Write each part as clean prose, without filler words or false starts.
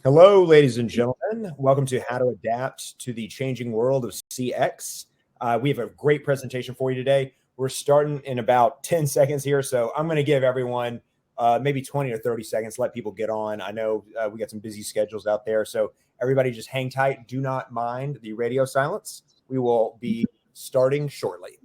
Hello, ladies and gentlemen. Welcome to How to Adapt to the Changing World of CX. We have a great presentation for you today. We're starting in about 10 seconds here, so I'm going to give everyone maybe 20 or 30 seconds, let people get on. I know we got some busy schedules out there, so everybody just hang tight. Do not mind the radio silence. We will be starting shortly.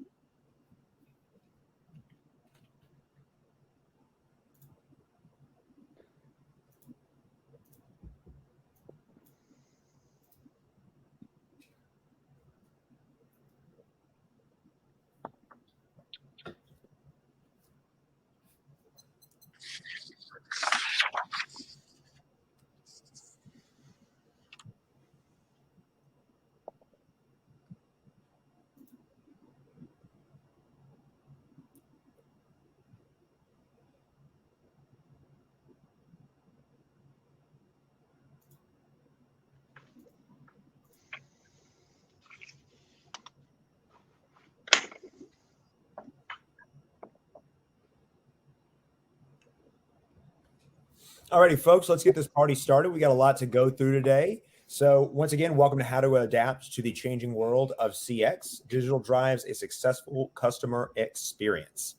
Alrighty, folks, let's get this party started. We got a lot to go through today. So once again, welcome to How to Adapt to the Changing World of CX. Digital drives a successful customer experience.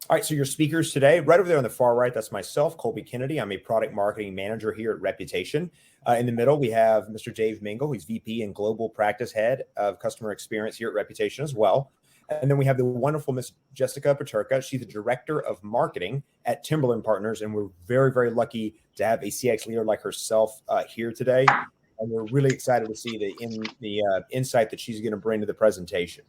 All right, so your speakers today, right over there on the far right, that's myself, Colby Kennedy. I'm a product marketing manager here at Reputation. In the middle, we have Mr. Dave Mingle. He's VP and Global Practice Head of Customer Experience here at Reputation as well. And then we have the wonderful Miss Jessica Peterka. She's the Director of Marketing at Timberland Partners. And we're very, very lucky to have a CX leader like herself here today. And we're really excited to see the insight that she's going to bring to the presentation.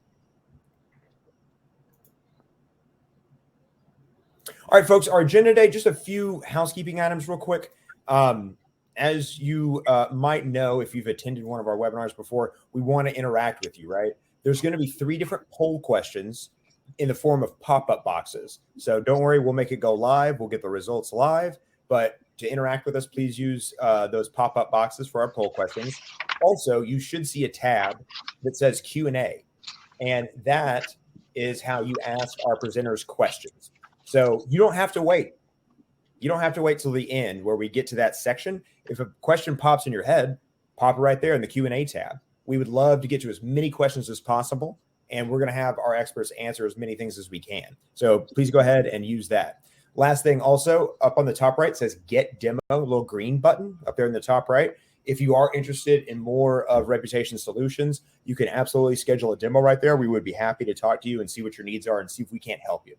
All right, folks, our agenda today, just a few housekeeping items real quick. As you might know, if you've attended one of our webinars before, we want to interact with you, right? There's going to be 3 different poll questions in the form of pop-up boxes. So don't worry, we'll make it go live. We'll get the results live. But to interact with us, please use those pop-up boxes for our poll questions. Also, you should see a tab that says Q&A. And that is how you ask our presenters questions. So you don't have to wait. You don't have to wait till the end where we get to that section. If a question pops in your head, pop it right there in the Q&A tab. We would love to get to as many questions as possible, and we're going to have our experts answer as many things as we can. So please go ahead and use that. Last thing also, up on the top right says Get Demo, a little green button up there in the top right. If you are interested in more of Reputation solutions, you can absolutely schedule a demo right there. We would be happy to talk to you and see what your needs are and see if we can't help you.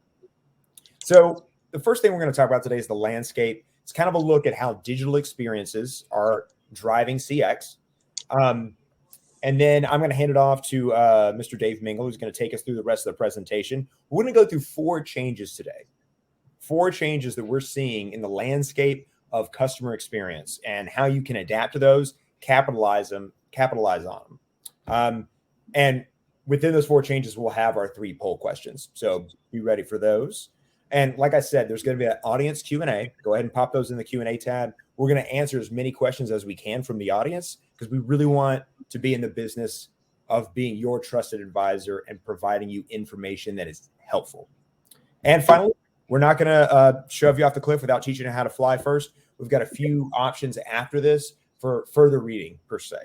So the first thing we're going to talk about today is the landscape. It's kind of a look at how digital experiences are driving CX. And then I'm going to hand it off to Mr. Dave Mingle, who's going to take us through the rest of the presentation. We're going to go through 4 changes today. 4 changes that we're seeing in the landscape of customer experience and how you can adapt to those, capitalize on them. And within those 4 changes, we'll have our 3 poll questions. So be ready for those. And like I said, there's going to be an audience Q&A. Go ahead and pop those in the Q&A tab. We're going to answer as many questions as we can from the audience because we really want to be in the business of being your trusted advisor and providing you information that is helpful. And finally, we're not going to shove you off the cliff without teaching you how to fly first. We've got a few options after this for further reading, per se.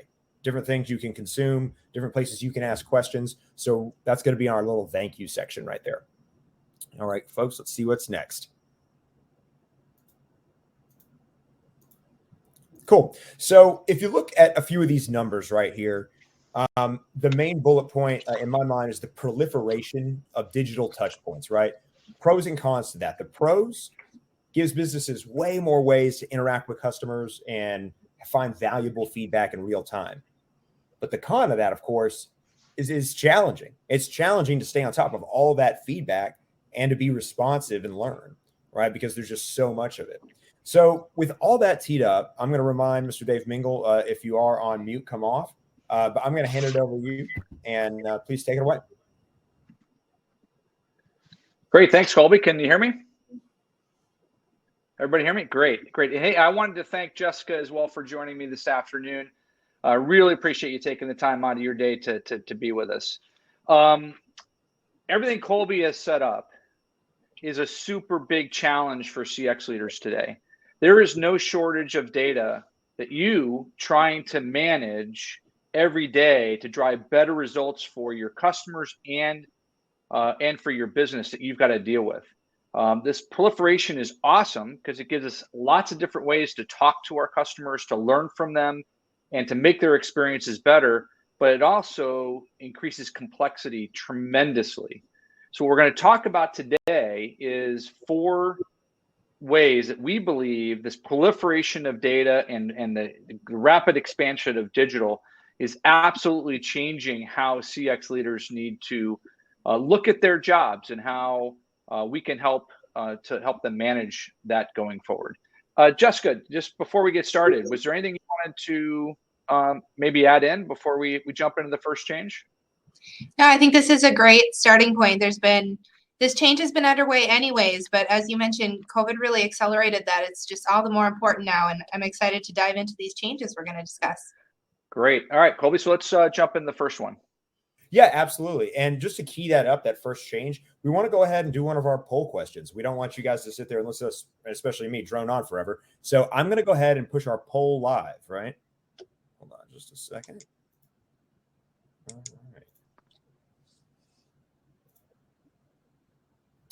Different things you can consume, different places you can ask questions. So that's going to be our little thank you section right there. All right, folks, let's see what's next. Cool. So if you look at a few of these numbers right here, the main bullet point in my mind is the proliferation of digital touch points, right? Pros and cons to that. The pros gives businesses way more ways to interact with customers and find valuable feedback in real time. But the con of that, of course, is challenging. It's challenging to stay on top of all that feedback and to be responsive and learn, right? Because there's just so much of it. So with all that teed up, I'm going to remind Mr. Dave Mingle, if you are on mute, come off. But I'm going to hand it over to you, and please take it away. Great. Thanks, Colby. Can you hear me? Everybody hear me? Great. Great. Hey, I wanted to thank Jessica as well for joining me this afternoon. I really appreciate you taking the time out of your day to be with us. Everything Colby has set up is a super big challenge for CX leaders today. there is no shortage of data that you trying to manage every day to drive better results for your customers and for your business that you've got to deal with. This proliferation is awesome because it gives us lots of different ways to talk to our customers, to learn from them, and to make their experiences better. But it also increases complexity tremendously. So what we're going to talk about today is 4 ways that we believe this proliferation of data and the rapid expansion of digital is absolutely changing how CX leaders need to look at their jobs and how we can help to help them manage that going forward. Jessica, just before we get started, was there anything you wanted to maybe add in before we jump into the first change? No, I think this is a great starting point. This change has been underway anyways, but as you mentioned, COVID really accelerated that. It's just all the more important now, and I'm excited to dive into these changes we're going to discuss. Great. All right, Colby, so let's jump in the first one. Yeah, absolutely. And just to key that up, that first change, we want to go ahead and do one of our poll questions. We don't want you guys to sit there and listen to us, especially me, drone on forever. So I'm going to go ahead and push our poll live, right? Hold on just a second.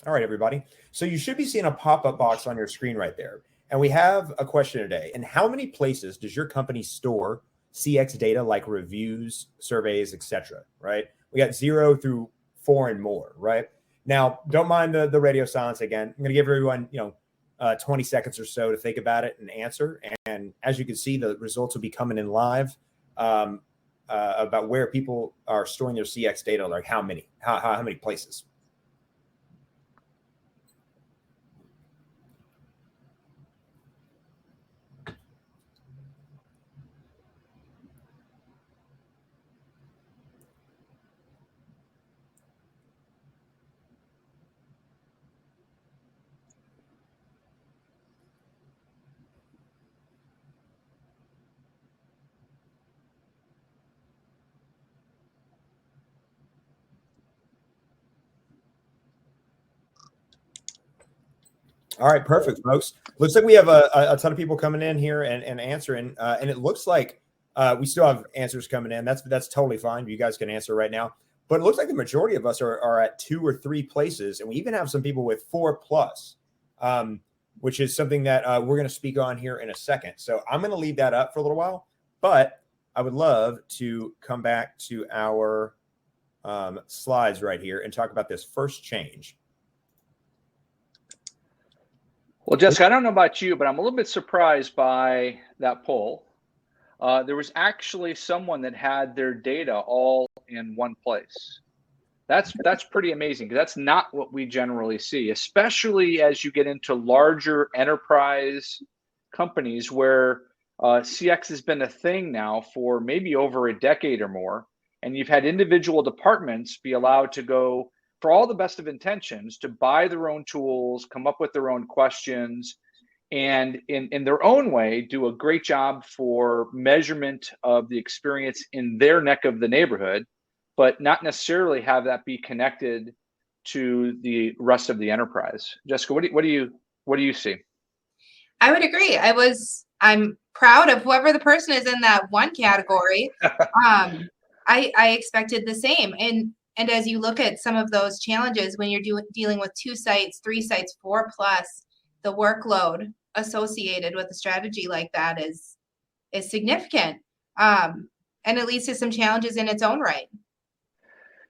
All right, everybody. So you should be seeing a pop-up box on your screen right there. And we have a question today. In how many places does your company store CX data like reviews, surveys, etc., right? We got 0 through 4 and more, right? Now, don't mind the radio silence again. I'm going to give everyone, 20 seconds or so to think about it and answer. And as you can see, the results will be coming in live about where people are storing their CX data, like how many places. All right, perfect, folks. Looks like we have a ton of people coming in here and answering, and it looks like we still have answers coming in. That's totally fine. You guys can answer right now. But it looks like the majority of us are at 2 or 3 places, and we even have some people with 4+, which is something that we're going to speak on here in a second. So I'm going to leave that up for a little while, but I would love to come back to our slides right here and talk about this first change. Well, Jessica, I don't know about you, but I'm a little bit surprised by that poll. There was actually someone that had their data all in one place. That's pretty amazing, because that's not what we generally see, especially as you get into larger enterprise companies where CX has been a thing now for maybe over a decade or more, and you've had individual departments be allowed to go, for all the best of intentions, to buy their own tools, come up with their own questions, and in their own way do a great job for measurement of the experience in their neck of the neighborhood, but not necessarily have that be connected to the rest of the enterprise. Jessica, what do you see? I would agree. I'm proud of whoever the person is in that one category. I expected the same. And as you look at some of those challenges, when you're dealing with 2 sites, 3 sites, 4+, the workload associated with a strategy like that is significant, and it leads to some challenges in its own right.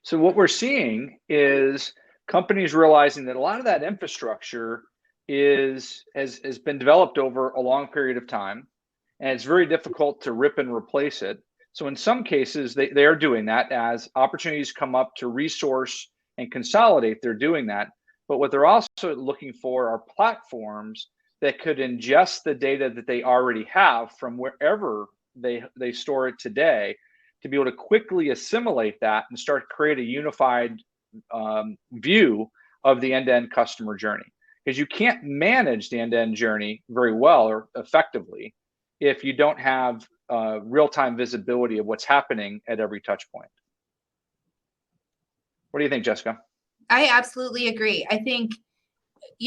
So what we're seeing is companies realizing that a lot of that infrastructure has been developed over a long period of time, and it's very difficult to rip and replace it. So in some cases, they are doing that. As opportunities come up to resource and consolidate, they're doing that. But what they're also looking for are platforms that could ingest the data that they already have from wherever they store it today, to be able to quickly assimilate that and start to create a unified view of the end-to-end customer journey. Because you can't manage the end-to-end journey very well or effectively if you don't have real-time visibility of what's happening at every touch point. What do you think, Jessica? I absolutely agree. I think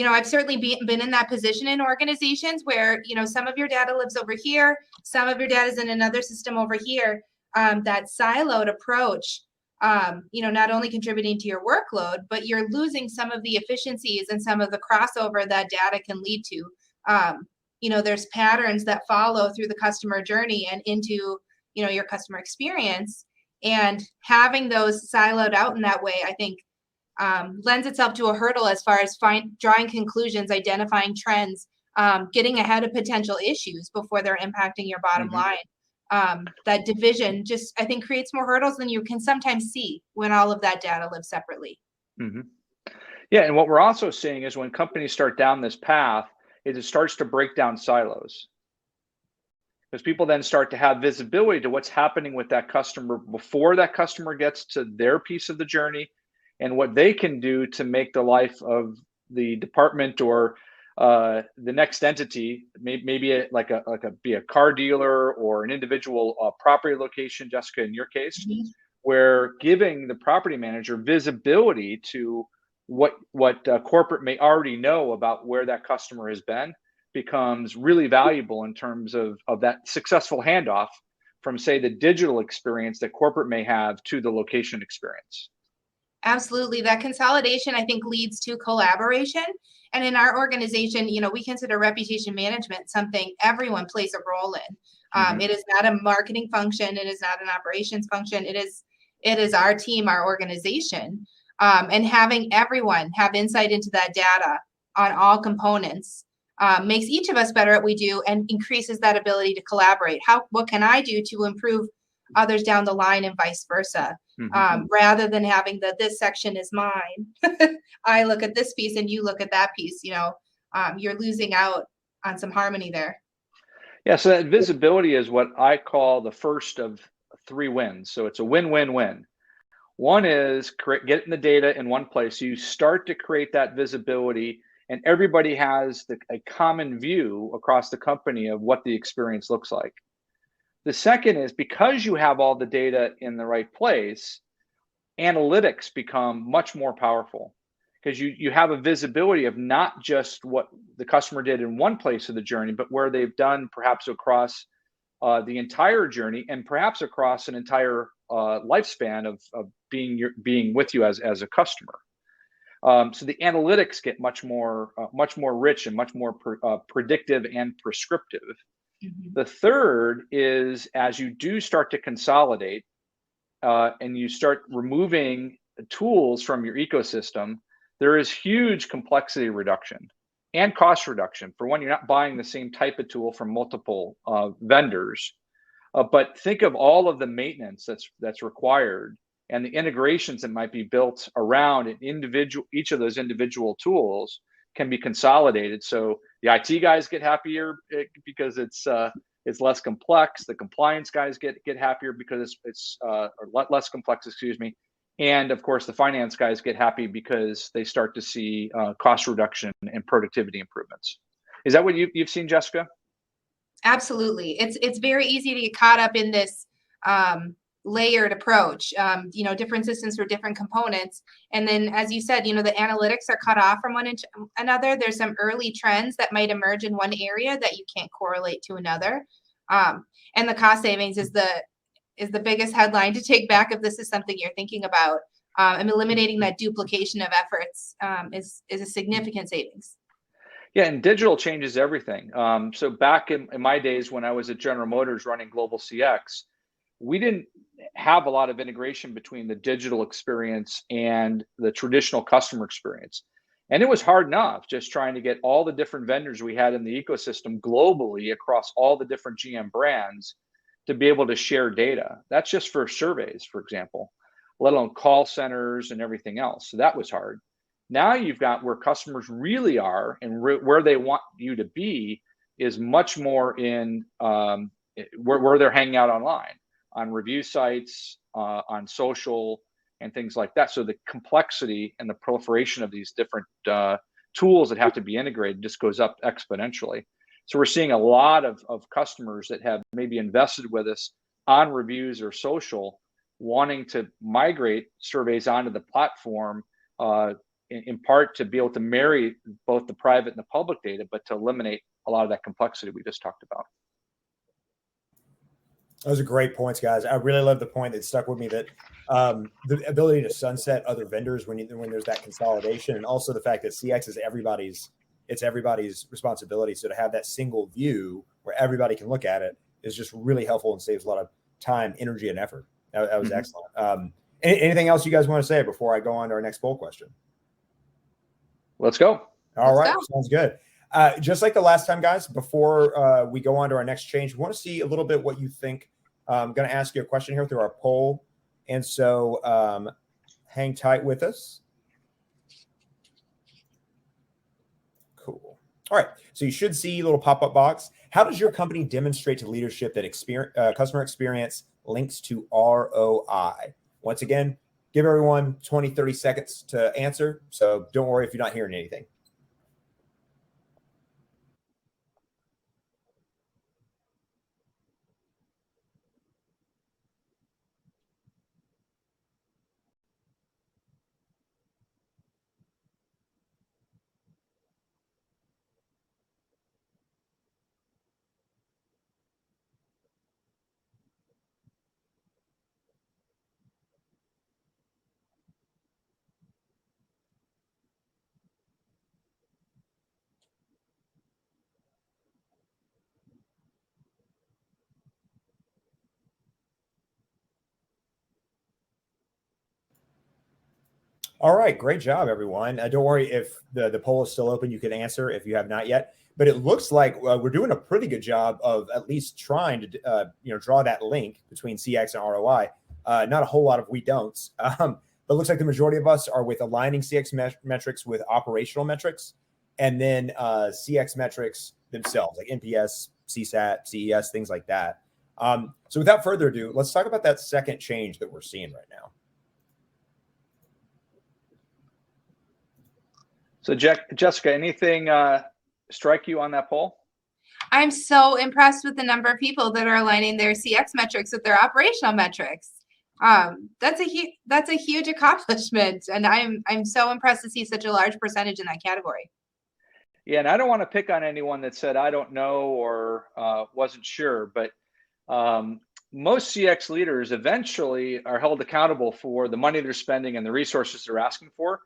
I've certainly been in that position in organizations where, some of your data lives over here, some of your data is in another system over here. That siloed approach, not only contributing to your workload, but you're losing some of the efficiencies and some of the crossover that data can lead to. There's patterns that follow through the customer journey and into, your customer experience, and having those siloed out in that way, I think, lends itself to a hurdle as far as drawing conclusions, identifying trends, getting ahead of potential issues before they're impacting your bottom line. That division just, I think, creates more hurdles than you can sometimes see when all of that data lives separately. Yeah, and what we're also seeing is when companies start down this path, it starts to break down silos. Because people then start to have visibility to what's happening with that customer before that customer gets to their piece of the journey, and what they can do to make the life of the department or the next entity, maybe be a car dealer or an individual property location, Jessica, in your case, where giving the property manager visibility to what corporate may already know about where that customer has been becomes really valuable in terms of that successful handoff from, say, the digital experience that corporate may have to the location experience. Absolutely. That consolidation, I think, leads to collaboration. And in our organization, we consider reputation management something everyone plays a role in. It is not a marketing function. It is not an operations function. It is our team, our organization. And having everyone have insight into that data on all components makes each of us better at what we do and increases that ability to collaborate. What can I do to improve others down the line and vice versa? Rather than having this section is mine. I look at this piece and you look at that piece, you're losing out on some harmony there. Yeah, so that visibility is what I call the first of 3 wins. So it's a win-win-win. One is getting the data in one place. So you start to create that visibility and everybody has a common view across the company of what the experience looks like. The second is, because you have all the data in the right place, analytics become much more powerful, because you have a visibility of not just what the customer did in one place of the journey, but where they've done perhaps across the entire journey and perhaps across an entire lifespan of being with you as a customer. So the analytics get much more rich and much more predictive and prescriptive. The third is, as you do start to consolidate and you start removing tools from your ecosystem, there is huge complexity reduction and cost reduction. For one, you're not buying the same type of tool from multiple vendors, but think of all of the maintenance that's required and the integrations that might be built around each of those individual tools can be consolidated. So the IT guys get happier because it's less complex. The compliance guys get happier because it's less complex, excuse me. And of course, the finance guys get happy because they start to see cost reduction and productivity improvements. Is that what you've seen, Jessica? Absolutely. It's very easy to get caught up in this layered approach, different systems for different components. And then, as you said, the analytics are cut off from one another. There's some early trends that might emerge in one area that you can't correlate to another. And the cost savings is the biggest headline to take back if this is something you're thinking about. And eliminating that duplication of efforts is a significant savings. Yeah, and digital changes everything. So back in my days when I was at General Motors running global CX, we didn't have a lot of integration between the digital experience and the traditional customer experience. And it was hard enough just trying to get all the different vendors we had in the ecosystem globally across all the different GM brands to be able to share data. That's just for surveys, for example, let alone call centers and everything else. So that was hard. Now you've got where customers really are and where they want you to be is much more in where they're hanging out online, on review sites, on social, and things like that. So the complexity and the proliferation of these different tools that have to be integrated just goes up exponentially. So we're seeing a lot of customers that have maybe invested with us on reviews or social, wanting to migrate surveys onto the platform in part to be able to marry both the private and the public data, but to eliminate a lot of that complexity we just talked about. Those are great points, guys. I really love the point that stuck with me, that the ability to sunset other vendors when there's that consolidation, and also the fact that CX is everybody's responsibility. So to have that single view where everybody can look at it is just really helpful and saves a lot of time, energy, and effort. That was excellent. Anything else you guys want to say before I go on to our next poll question? Let's go. All right, sounds good. Just like the last time, guys, before we go on to our next change, we want to see a little bit what you think. I'm going to ask you a question here through our poll. And so hang tight with us. Cool. All right. So you should see a little pop-up box. How does your company demonstrate to leadership that customer experience links to ROI? Once again, give everyone 20, 30 seconds to answer. So don't worry if you're not hearing anything. All right, great job, everyone. Don't worry if the poll is still open. You can answer if you have not yet. But it looks like we're doing a pretty good job of at least trying to draw that link between CX and ROI. Not a whole lot of we don'ts, but it looks like the majority of us are with aligning CX metrics with operational metrics, and then CX metrics themselves, like NPS, CSAT, CES, things like that. So without further ado, let's talk about that second change that we're seeing right now. So Jessica, anything strike you on that poll? I'm so impressed with the number of people that are aligning their CX metrics with their operational metrics. That's a huge accomplishment, and I'm so impressed to see such a large percentage in that category. Yeah, and I don't want to pick on anyone that said I don't know or wasn't sure, but most CX leaders eventually are held accountable for the money they're spending and the resources they're asking for.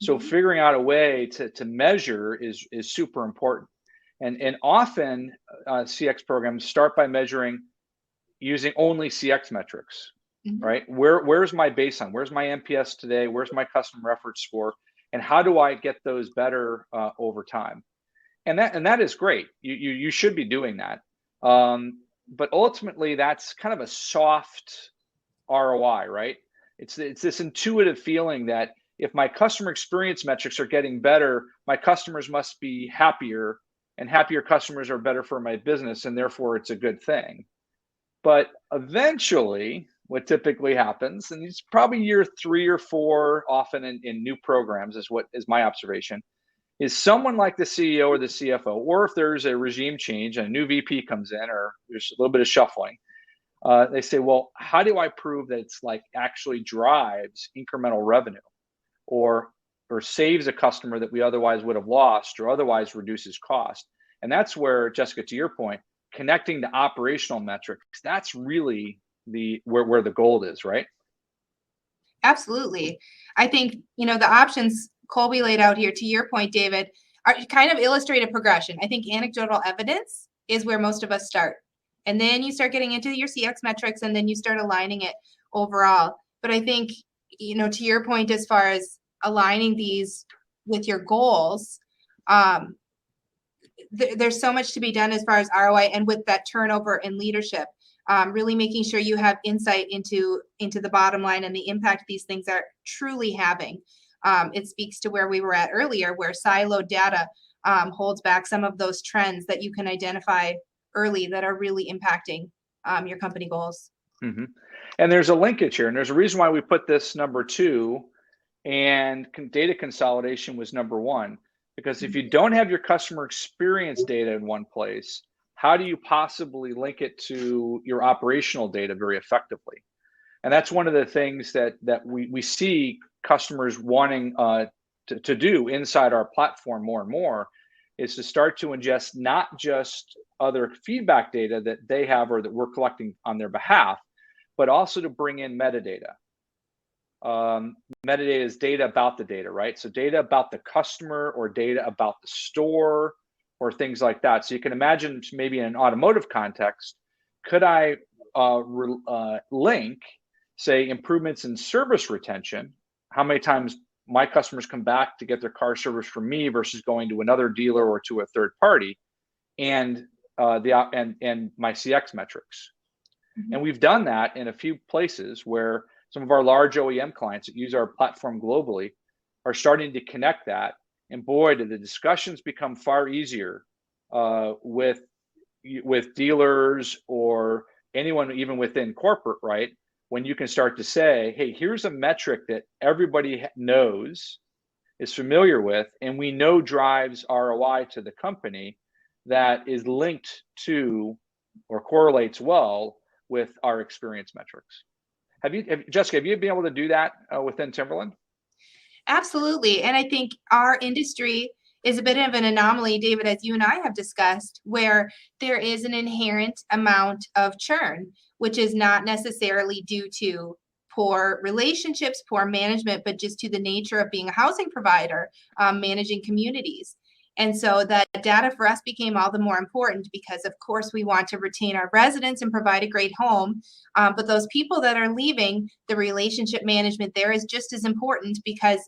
So figuring out a way to measure is super important. And often CX programs start by measuring using only CX metrics, right? Where's my baseline? Where's my NPS today? Where's my customer reference score? And how do I get those better over time? And that is great. You should be doing that. But ultimately, that's kind of a soft ROI, right? It's this intuitive feeling that if my customer experience metrics are getting better, my customers must be happier, and happier customers are better for my business, and therefore it's a good thing. But eventually, what typically happens, and it's probably year 3 or 4, often in new programs, is my observation, is someone like the CEO or the CFO, or if there's a regime change and a new VP comes in, or there's a little bit of shuffling, they say, well, how do I prove that it's like actually drives incremental revenue, or saves a customer that we otherwise would have lost, or otherwise reduces cost? And that's where, Jessica, to your point, connecting to operational metrics, that's really where the gold is, right? Absolutely. I think, the options Colby laid out here, to your point, David, are kind of illustrate a progression. I think anecdotal evidence is where most of us start. And then you start getting into your CX metrics, and then you start aligning it overall. But I think, to your point, as far as aligning these with your goals, there's so much to be done as far as ROI, and with that turnover in leadership, really making sure you have insight into the bottom line and the impact these things are truly having. It speaks to where we were at earlier, where siloed data holds back some of those trends that you can identify early that are really impacting your company goals. And there's a linkage here, and there's a reason why we put this number 2, and data consolidation was number 1. Because if you don't have your customer experience data in one place, how do you possibly link it to your operational data very effectively? And that's one of the things that we see customers wanting to do inside our platform more and more is to start to ingest not just other feedback data that they have or that we're collecting on their behalf, but also to bring in metadata. Metadata is data about the data, right? So data about the customer or data about the store or things like that. So you can imagine maybe in an automotive context, could I link, say, improvements in service retention, how many times my customers come back to get their car serviced from me versus going to another dealer or to a third party, and my CX metrics. And we've done that in a few places where some of our large OEM clients that use our platform globally are starting to connect that. And boy, do the discussions become far easier with dealers or anyone even within corporate, right? When you can start to say, hey, here's a metric that everybody knows, is familiar with, and we know drives ROI to the company, that is linked to or correlates well with our experience metrics. Jessica, have you been able to do that within Timberland? Absolutely. And I think our industry is a bit of an anomaly, David, as you and I have discussed, where there is an inherent amount of churn, which is not necessarily due to poor relationships, poor management, but just to the nature of being a housing provider, managing communities. And so that data for us became all the more important because, of course, we want to retain our residents and provide a great home. But those people that are leaving, the relationship management there is just as important, because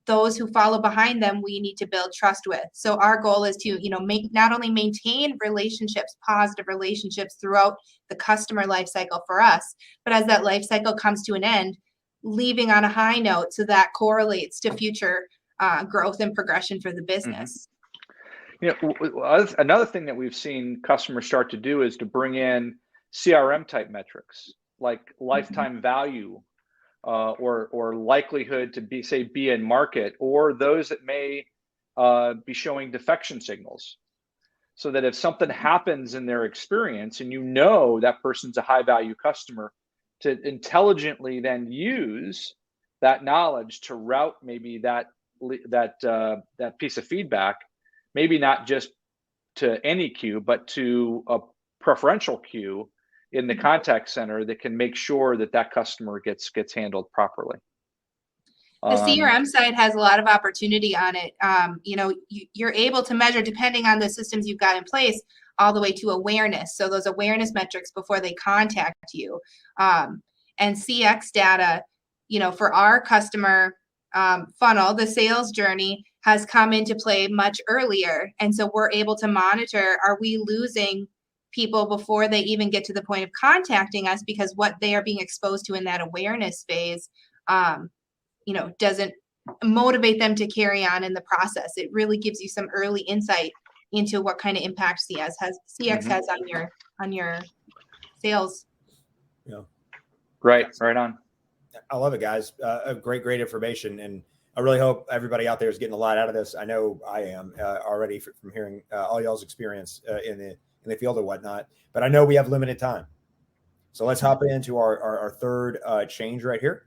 those who follow behind them, we need to build trust with. So our goal is to, not only maintain relationships, positive relationships throughout the customer life cycle for us, but as that life cycle comes to an end, leaving on a high note so that correlates to future growth and progression for the business. Another thing that we've seen customers start to do is to bring in CRM type metrics like lifetime value or likelihood to be in market, or those that may be showing defection signals. So that if something happens in their experience and that person's a high value customer, to intelligently then use that knowledge to route maybe that piece of feedback, maybe not just to any queue, but to a preferential queue in the contact center that can make sure that customer gets handled properly. The CRM side has a lot of opportunity on it. You're able to measure, depending on the systems you've got in place, all the way to awareness. So those awareness metrics before they contact you. And CX data, for our customer funnel, the sales journey has come into play much earlier. And so we're able to monitor, are we losing people before they even get to the point of contacting us, because what they are being exposed to in that awareness phase, doesn't motivate them to carry on in the process. It really gives you some early insight into what kind of impact CX has on your sales. Yeah. Right on. I love it, guys. Great information. And I really hope everybody out there is getting a lot out of this. I know I am already from hearing all y'all's experience in the field or whatnot, but I know we have limited time. So let's hop into our third change right here.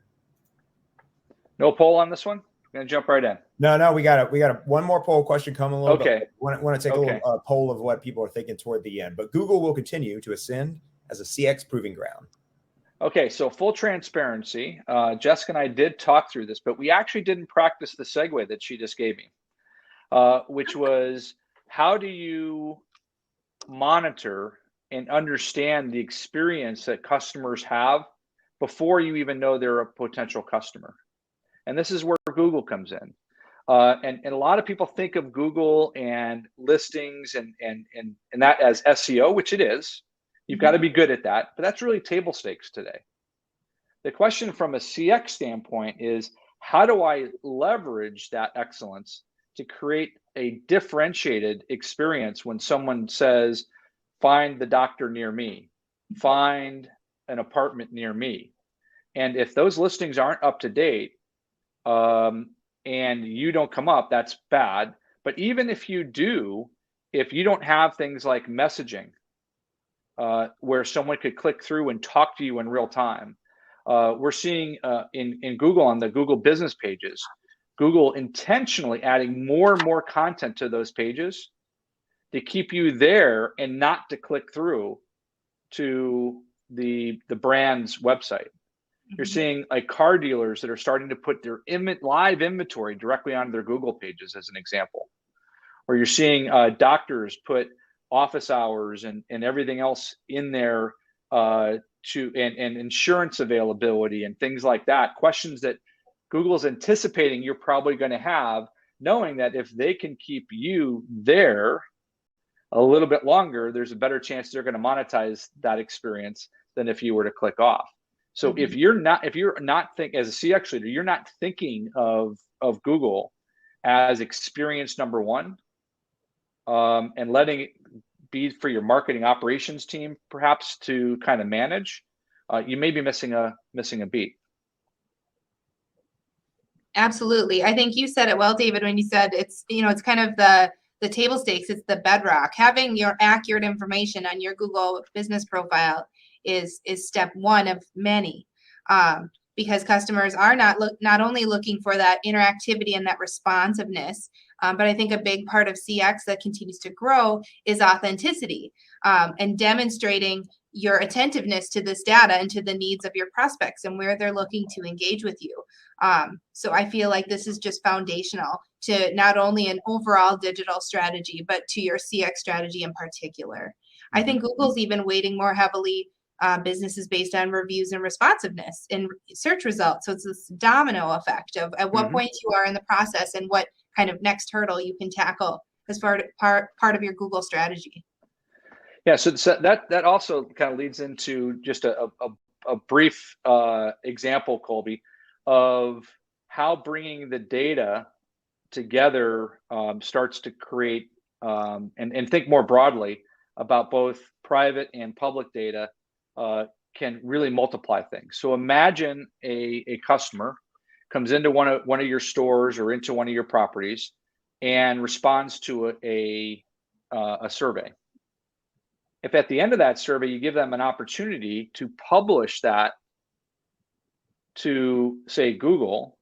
No poll on this one? I'm gonna jump right in. No, we got one more poll question coming a little bit. Want to take a little poll of what people are thinking toward the end. But Google will continue to ascend as a CX proving ground. Okay, so full transparency, Jessica and I did talk through this, but we actually didn't practice the segue that she just gave me, which was, how do you monitor and understand the experience that customers have before you even know they're a potential customer? And this is where Google comes in. And a lot of people think of Google and listings and that as SEO, which it is. You've got to be good at that, but that's really table stakes today. The question from a CX standpoint is, how do I leverage that excellence to create a differentiated experience when someone says, find the doctor near me, find an apartment near me? And if those listings aren't up to date, and you don't come up, that's bad. But even if you do, if you don't have things like messaging, where someone could click through and talk to you in real time, we're seeing in Google, on the Google business pages, Google intentionally adding more and more content to those pages to keep you there and not to click through to the brand's website. You're seeing like car dealers that are starting to put their live inventory directly onto their Google pages, as an example. Or you're seeing doctors put office hours and everything else in there and insurance availability and things like that. Questions that Google's anticipating you're probably going to have, knowing that if they can keep you there a little bit longer, there's a better chance they're going to monetize that experience than if you were to click off. So if you're not as a CX leader, you're not thinking of Google as experience number one, and letting it be for your marketing operations team perhaps to kind of manage, you may be missing a beat. Absolutely. I think you said it well, David, when you said it's kind of the table stakes, it's the bedrock. Having your accurate information on your Google business profile is step one of many, because customers are not only looking for that interactivity and that responsiveness, but I think a big part of CX that continues to grow is authenticity, and demonstrating your attentiveness to this data and to the needs of your prospects and where they're looking to engage with you. So I feel like this is just foundational to not only an overall digital strategy, but to your CX strategy in particular. I think Google's even weighting more heavily businesses based on reviews and responsiveness in search results. So it's this domino effect of at what point you are in the process and what kind of next hurdle you can tackle as part of your Google strategy. Yeah, so that also kind of leads into just a brief example, Colby, of how bringing the data together starts to create and think more broadly about both private and public data can really multiply things. So imagine a customer comes into one of your stores or into one of your properties and responds to a survey. If at the end of that survey you give them an opportunity to publish that to, say, Google,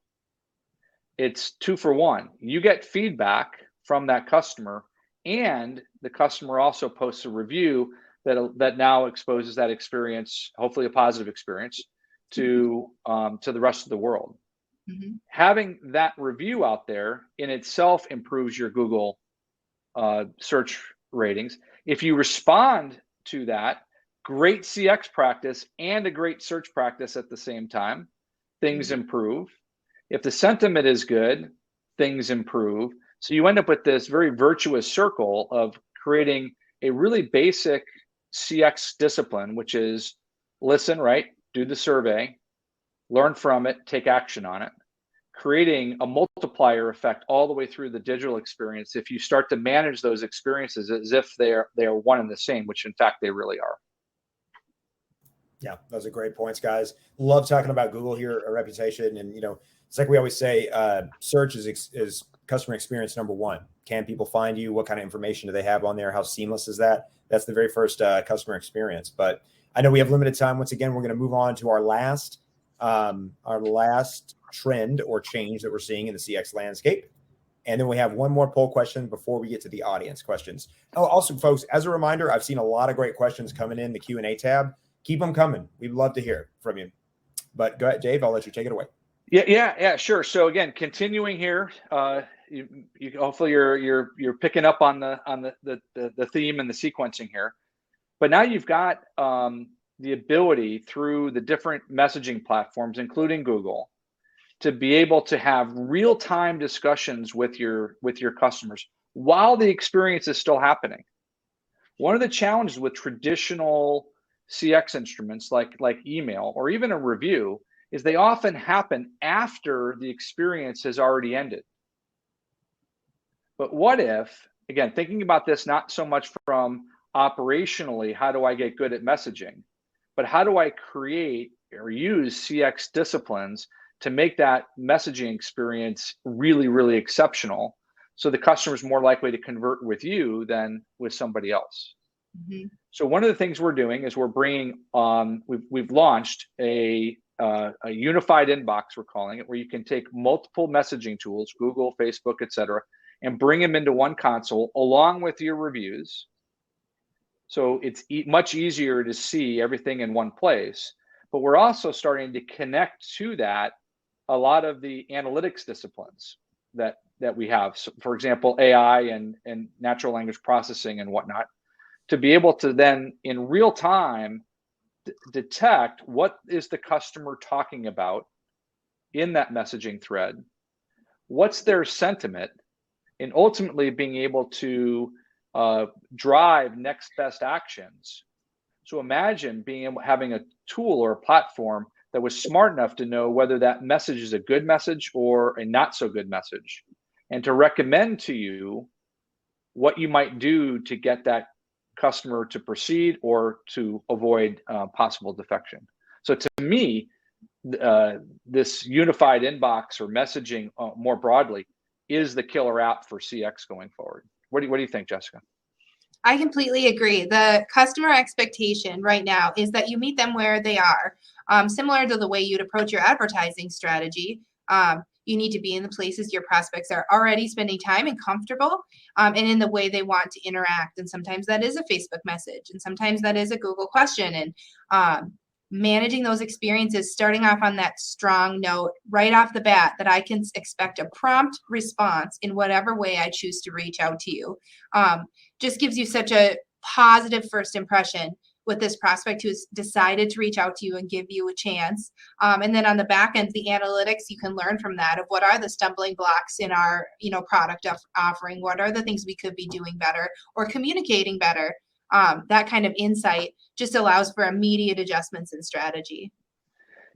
it's 2 for 1. You get feedback from that customer, and the customer also posts a review that now exposes that experience, hopefully a positive experience, to the rest of the world. Having that review out there in itself improves your Google search ratings. If you respond to that, great CX practice and a great search practice at the same time, things improve. If the sentiment is good, things improve. So you end up with this very virtuous circle of creating a really basic CX discipline, which is listen, right? Do the survey, learn from it, take action on it, creating a multiplier effect all the way through the digital experience if you start to manage those experiences as if they are one and the same, which in fact they really are. Yeah, those are great points, guys. Love talking about Google here, a reputation. And, it's like we always say, search is customer experience number one. Can people find you? What kind of information do they have on there? How seamless is that? That's the very first customer experience. But I know we have limited time. Once again, we're going to move on to our last trend or change that we're seeing in the CX landscape. And then we have one more poll question before we get to the audience questions. Oh, also, folks, as a reminder, I've seen a lot of great questions coming in the Q&A tab. Keep them coming. We'd love to hear from you. But go ahead, Dave. I'll let you take it away. Yeah, sure. So again, continuing here, you hopefully you're picking up on the theme and the sequencing here. But now you've got the ability through the different messaging platforms, including Google, to be able to have real-time discussions with your customers while the experience is still happening. One of the challenges with traditional CX instruments like email or even a review is they often happen after the experience has already ended. But what if, again, thinking about this not so much from operationally, how do I get good at messaging, but how do I create or use CX disciplines to make that messaging experience really, really exceptional so the customer is more likely to convert with you than with somebody else. So one of the things we're doing is we're bringing we've launched a a unified inbox, we're calling it, where you can take multiple messaging tools, Google, Facebook, etc., and bring them into one console along with your reviews. So it's much easier to see everything in one place. But we're also starting to connect to that a lot of the analytics disciplines that we have. So, for example, AI and natural language processing and whatnot, to be able to then in real time detect what is the customer talking about in that messaging thread, what's their sentiment, and ultimately being able to drive next best actions. So imagine having a tool or a platform that was smart enough to know whether that message is a good message or a not so good message, and to recommend to you what you might do to get that customer to proceed or to avoid possible defection. So to me, this unified inbox or messaging more broadly is the killer app for CX going forward. What do you think, Jessica? I completely agree. The customer expectation right now is that you meet them where they are. Similar to the way you'd approach your advertising strategy, you need to be in the places your prospects are already spending time and comfortable, and in the way they want to interact. And sometimes that is a Facebook message, and sometimes that is a Google question. And managing those experiences, starting off on that strong note right off the bat that I can expect a prompt response in whatever way I choose to reach out to you, just gives you such a positive first impression with this prospect who's decided to reach out to you and give you a chance. And then on the back end, the analytics you can learn from that of what are the stumbling blocks in our product offering, what are the things we could be doing better or communicating better. That kind of insight just allows for immediate adjustments in strategy.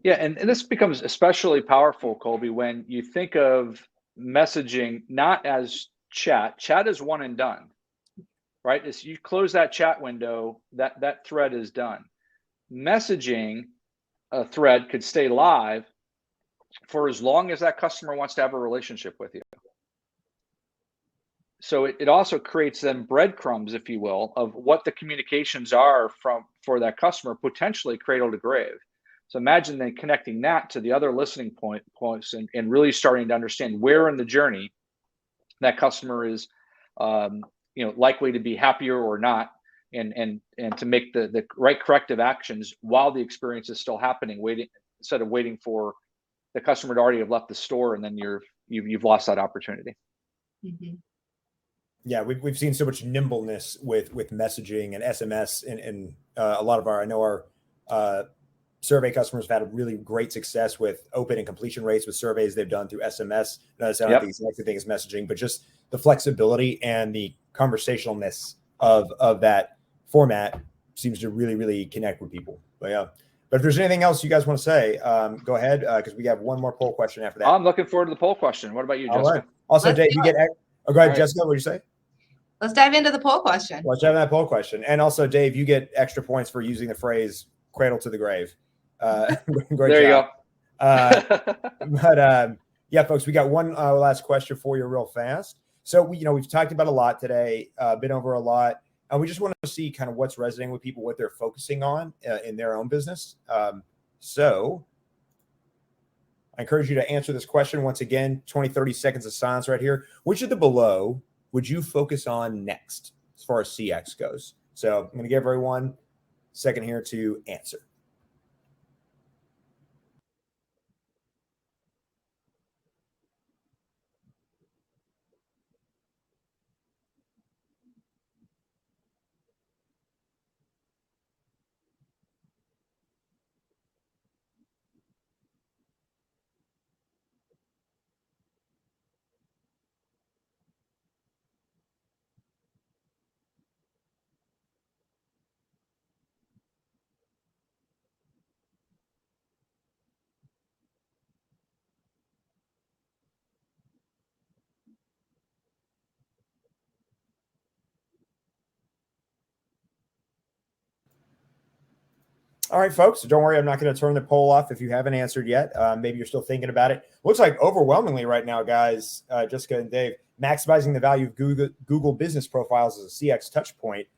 Yeah, and this becomes especially powerful, Colby, when you think of messaging not as chat. Chat is one and done, right? As you close that chat window, that thread is done. Messaging, a thread could stay live for as long as that customer wants to have a relationship with you. So it also creates then breadcrumbs, if you will, of what the communications are for that customer, potentially cradle to grave. So imagine then connecting that to the other listening points and really starting to understand where in the journey that customer is likely to be happier or not, and to make the right corrective actions while the experience is still happening, instead of waiting for the customer to already have left the store and then you've lost that opportunity. Mm-hmm. Yeah, we've seen so much nimbleness with messaging and SMS, and a lot of our survey customers have had a really great success with open and completion rates with surveys they've done through SMS. That's not the exact thing as messaging, but just the flexibility and the conversationalness of that format seems to really, really connect with people. But yeah. But if there's anything else you guys want to say, go ahead, because we have one more poll question after that. I'm looking forward to the poll question. What about you, Jessica? Right. Also, Dave, you get. Oh, go ahead, Jessica. What did you say? Let's dive into the poll question. Let's dive into that poll question. And also, Dave, you get extra points for using the phrase "cradle to the grave." Great there job. You go. Yeah, folks, we got one last question for you, real fast. So we've talked about a lot today, been over a lot, and we just want to see kind of what's resonating with people, what they're focusing on in their own business. So I encourage you to answer this question once again. 20, 30 seconds of silence right here. Which of the below would you focus on next as far as CX goes? So I'm going to give everyone a second here to answer. All right, folks. So don't worry. I'm not going to turn the poll off if you haven't answered yet. Maybe you're still thinking about it. Looks like overwhelmingly right now, guys, Jessica and Dave, maximizing the value of Google business profiles as a CX touch point.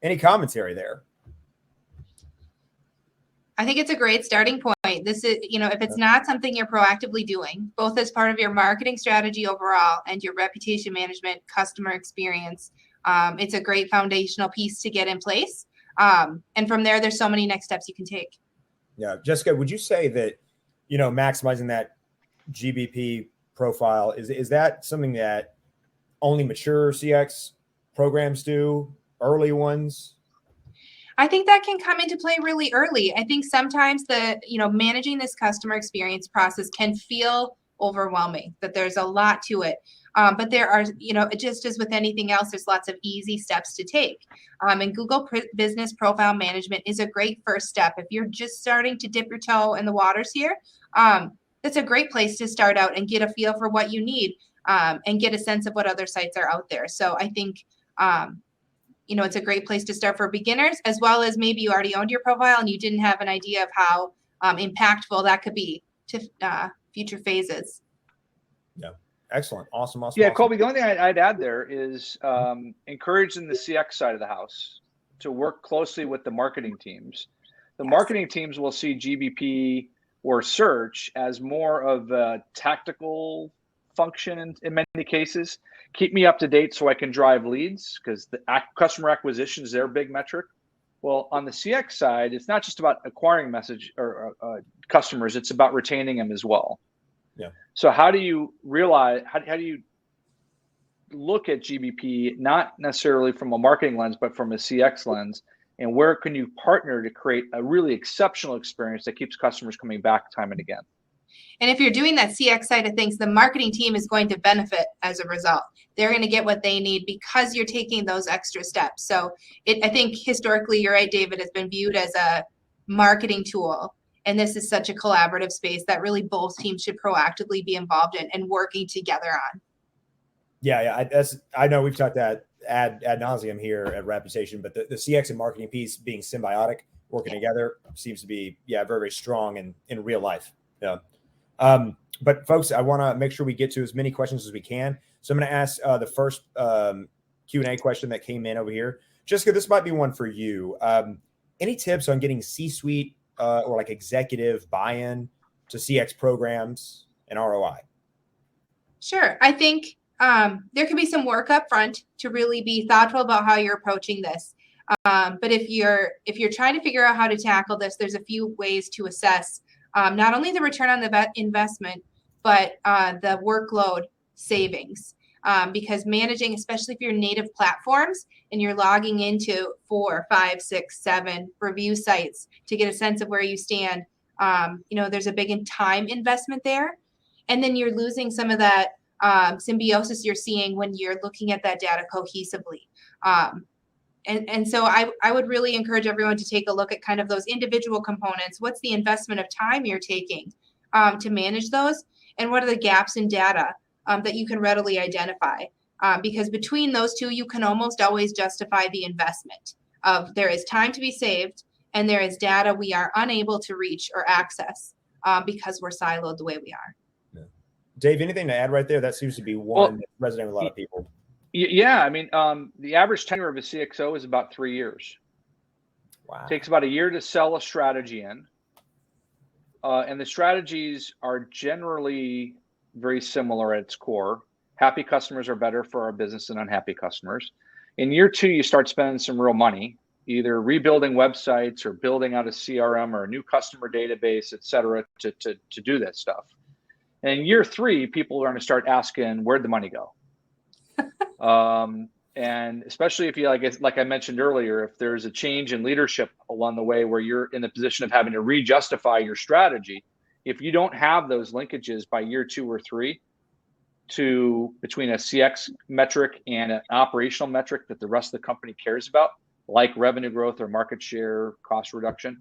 Any commentary there? I think it's a great starting point. This is, if it's not something you're proactively doing, both as part of your marketing strategy overall and your reputation management, customer experience, it's a great foundational piece to get in place. And from there, there's so many next steps you can take. Yeah. Jessica, would you say that, maximizing that GBP profile, is that something that only mature CX programs do, early ones? I think that can come into play really early. I think sometimes managing this customer experience process can feel overwhelming, that there's a lot to it. But there are, just as with anything else, there's lots of easy steps to take. And Google Business Profile Management is a great first step. If you're just starting to dip your toe in the waters here, that's a great place to start out and get a feel for what you need, and get a sense of what other sites are out there. So I think, it's a great place to start for beginners, as well as maybe you already owned your profile and you didn't have an idea of how impactful that could be to future phases. Yeah. Excellent. Awesome. Yeah, Colby, the only thing I'd add there is encouraging the CX side of the house to work closely with the marketing teams. The marketing teams will see GBP or search as more of a tactical function in many cases. Keep me up to date so I can drive leads, because the customer acquisition is their big metric. Well, on the CX side, it's not just about acquiring customers, it's about retaining them as well. Yeah. So how do you realize, how do you look at GBP, not necessarily from a marketing lens, but from a CX lens, and where can you partner to create a really exceptional experience that keeps customers coming back time and again? And if you're doing that CX side of things, the marketing team is going to benefit as a result. They're going to get what they need because you're taking those extra steps. So I think historically, you're right, David, has been viewed as a marketing tool. And this is such a collaborative space that really both teams should proactively be involved in and working together on. Yeah. I know we've talked that ad nauseum here at Reputation, but the CX and marketing piece being symbiotic, working together, seems to be, very, very strong in real life. Yeah. But folks, I want to make sure we get to as many questions as we can. So I'm going to ask the first Q&A question that came in over here. Jessica, this might be one for you. Any tips on getting C-suite or like executive buy-in to CX programs and ROI? Sure. I think there could be some work up front to really be thoughtful about how you're approaching this. But if you're trying to figure out how to tackle this, there's a few ways to assess not only the return on the investment, but the workload savings. Because managing, especially if you're native platforms and you're logging into 4, 5, 6, 7 review sites to get a sense of where you stand, there's a big time investment there. And then you're losing some of that symbiosis you're seeing when you're looking at that data cohesively. And so I would really encourage everyone to take a look at kind of those individual components. What's the investment of time you're taking to manage those? And what are the gaps in data that you can readily identify? Because between those two, you can almost always justify the investment of there is time to be saved and there is data we are unable to reach or access because we're siloed the way we are. Yeah. Dave, anything to add right there? That seems to be one that resonates with a lot of people. Yeah, I mean, the average tenure of a CXO is about 3 years. Wow. It takes about a year to sell a strategy in. And the strategies are generally very similar at its core. Happy customers are better for our business than unhappy customers. In year 2, you start spending some real money, either rebuilding websites or building out a CRM or a new customer database, et cetera, to do that stuff. And in year 3, people are going to start asking, where'd the money go? And especially if you, like I mentioned earlier, if there's a change in leadership along the way where you're in the position of having to re-justify your strategy, if you don't have those linkages by year 2 or 3 between a CX metric and an operational metric that the rest of the company cares about, like revenue growth or market share, cost reduction,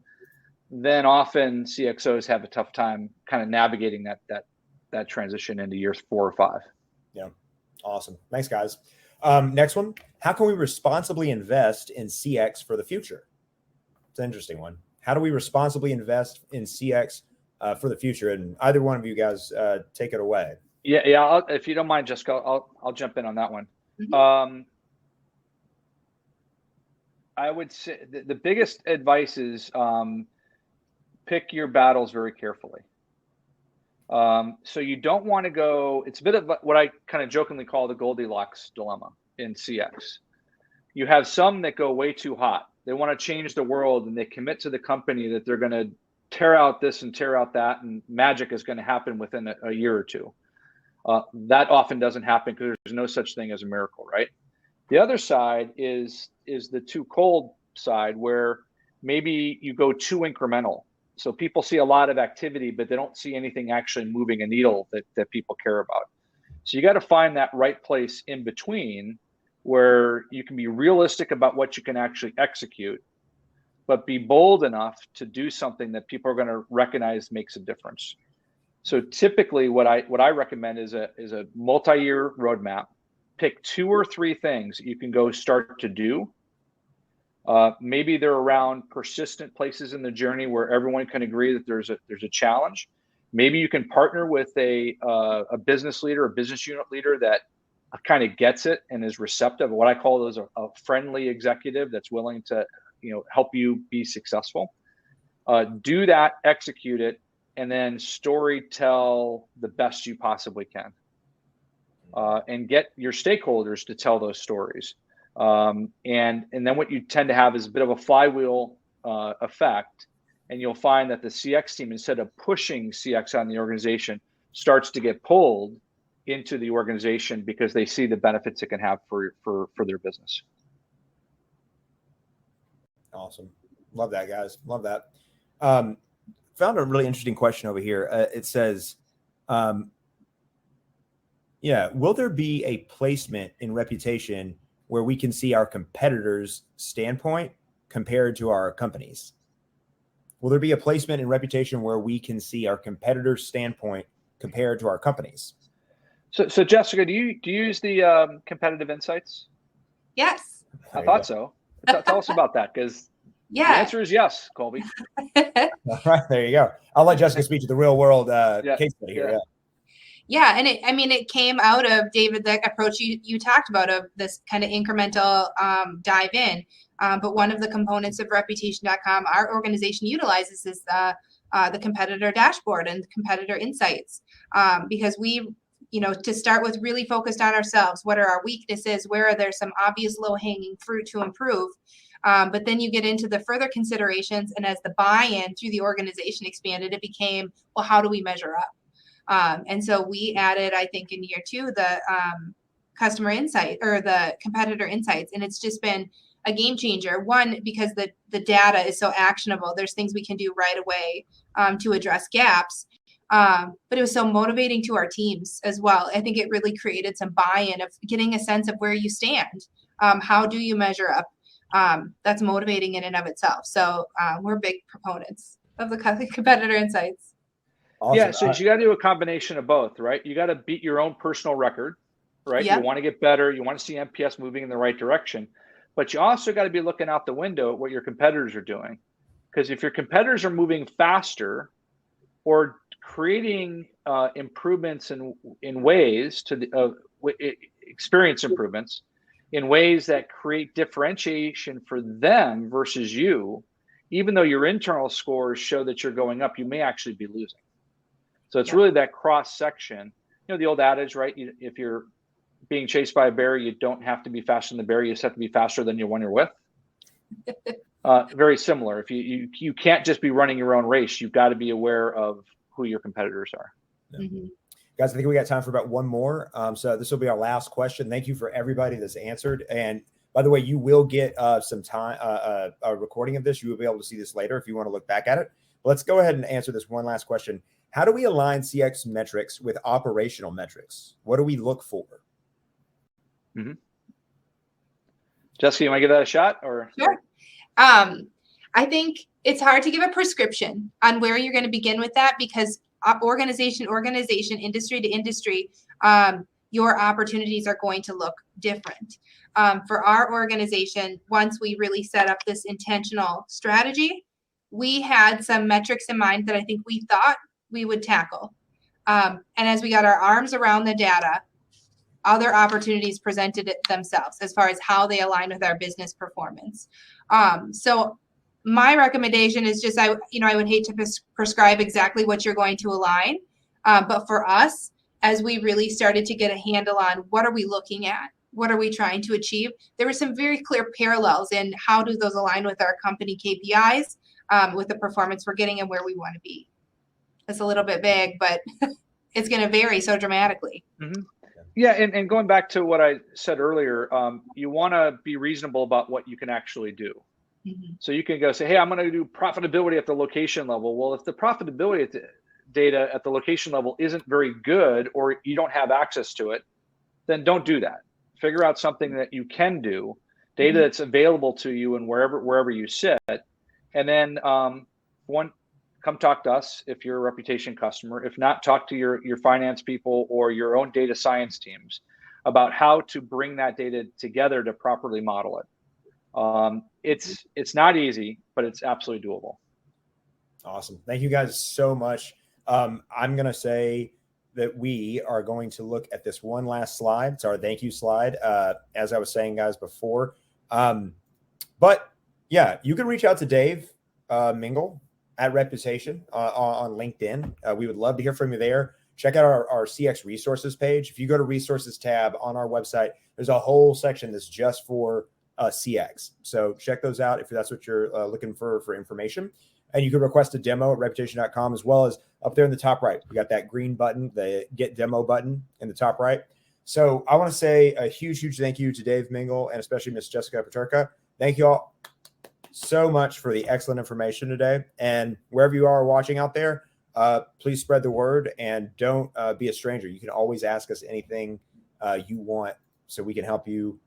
then often CXOs have a tough time kind of navigating that transition into years 4 or 5. Yeah. Awesome. Thanks, guys. Next one. How can we responsibly invest in CX for the future? It's an interesting one. How do we responsibly invest in CX for the future? And either one of you guys take it away. Yeah. If you don't mind, Jessica, I'll jump in on that one. Mm-hmm. I would say the biggest advice is pick your battles very carefully. So you don't want to go, it's a bit of what I kind of jokingly call the Goldilocks dilemma in CX. You have some that go way too hot. They want to change the world and they commit to the company that they're going to tear out this and tear out that, and magic is going to happen within a year or two. That often doesn't happen because there's no such thing as a miracle, right? The other side is the too cold side, where maybe you go too incremental. So people see a lot of activity, but they don't see anything actually moving a needle that people care about. So you got to find that right place in between where you can be realistic about what you can actually execute, but be bold enough to do something that people are going to recognize makes a difference. So typically what I recommend is a multi-year roadmap. Pick 2 or 3 things that you can go start to do. Maybe they're around persistent places in the journey where everyone can agree that there's a challenge. Maybe you can partner with a business leader, a business unit leader that kind of gets it and is receptive. What I call those a friendly executive that's willing to help you be successful. Do that, execute it, and then story tell the best you possibly can. And get your stakeholders to tell those stories. And then what you tend to have is a bit of a flywheel effect. And you'll find that the CX team, instead of pushing CX on the organization, starts to get pulled into the organization because they see the benefits it can have for their business. Awesome. Love that, guys. Love that. Found a really interesting question over here. It says, will there be a placement in reputation where we can see our competitors' standpoint compared to our companies? Will there be a placement in reputation where we can see our competitors' standpoint compared to our companies? So Jessica, do you use the competitive insights? Yes. I thought so. Tell us about that, because the answer is yes, Colby. All right, there you go. I'll let Jessica speak to the real world case study here. Yeah, and it came out of, David, that approach you talked about of this kind of incremental dive in. But one of the components of reputation.com our organization utilizes is the competitor dashboard and competitor insights, because we, to start with, really focused on ourselves. What are our weaknesses? Where are there some obvious low-hanging fruit to improve? But then you get into the further considerations, and as the buy-in through the organization expanded, it became, well, how do we measure up? And so we added, I think in year 2, the customer insight or the competitor insights. And it's just been a game changer. One, because the data is so actionable. There's things we can do right away to address gaps. But it was so motivating to our teams as well. I think it really created some buy-in of getting a sense of where you stand. How do you measure up? That's motivating in and of itself. So we're big proponents of the competitor insights. Awesome. Yeah, so you got to do a combination of both, right? You got to beat your own personal record, right? Yep. You want to get better. You want to see NPS moving in the right direction. But you also got to be looking out the window at what your competitors are doing. Because if your competitors are moving faster or creating improvements in ways to experience improvements in ways that create differentiation for them versus you, even though your internal scores show that you're going up, you may actually be losing. So it's really that cross section. The old adage, right? If you're being chased by a bear, you don't have to be faster than the bear. You just have to be faster than the one you're with. Very similar. If you can't just be running your own race, you've got to be aware of who your competitors are. Yeah. Mm-hmm. Guys, I think we got time for about one more. So this will be our last question. Thank you for everybody that's answered. And by the way, you will get some time, a recording of this. You will be able to see this later if you want to look back at it. But let's go ahead and answer this one last question. How do we align CX metrics with operational metrics? What do we look for? Mm-hmm. Jessica, you want to give that a shot? Or sure. I think it's hard to give a prescription on where you're going to begin with that, because organization, industry to industry, your opportunities are going to look different. For our organization, once we really set up this intentional strategy, we had some metrics in mind that I think we thought we would tackle. And as we got our arms around the data, other opportunities presented themselves as far as how they align with our business performance. So my recommendation is just, I would hate to prescribe exactly what you're going to align. But for us, as we really started to get a handle on what are we looking at, what are we trying to achieve, there were some very clear parallels in how do those align with our company KPIs, with the performance we're getting and where we want to be. It's a little bit vague, but it's going to vary so dramatically. Mm-hmm. Yeah, and going back to what I said earlier, you want to be reasonable about what you can actually do. Mm-hmm. So you can go say, hey, I'm going to do profitability at the location level. Well, if the profitability data at the location level isn't very good, or you don't have access to it, then don't do that. Figure out something that you can do, data that's available to you and wherever you sit. And then come talk to us if you're a reputation customer. If not, talk to your finance people or your own data science teams about how to bring that data together to properly model it. It's not easy, but it's absolutely doable. Awesome. Thank you guys so much. I'm going to say that we are going to look at this one last slide. It's our thank you slide. As I was saying, guys, before. But yeah, you can reach out to Dave Mingle at Reputation on LinkedIn. We would love to hear from you there. Check out our CX resources page. If you go to resources tab on our website, there's a whole section that's just for CX. So check those out if that's what you're looking for information. And you can request a demo at reputation.com, as well as up there in the top right. We got that green button, the Get Demo button in the top right. So I want to say a huge, huge thank you to Dave Mingle and especially Miss Jessica Peterka. Thank you all so much for the excellent information today. And wherever you are watching out there, please spread the word and don't be a stranger. You can always ask us anything you want so we can help your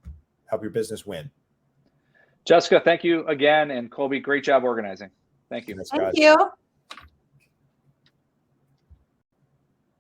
business win. Jessica, thank you again. And Colby, great job organizing. Thank you. Thank you.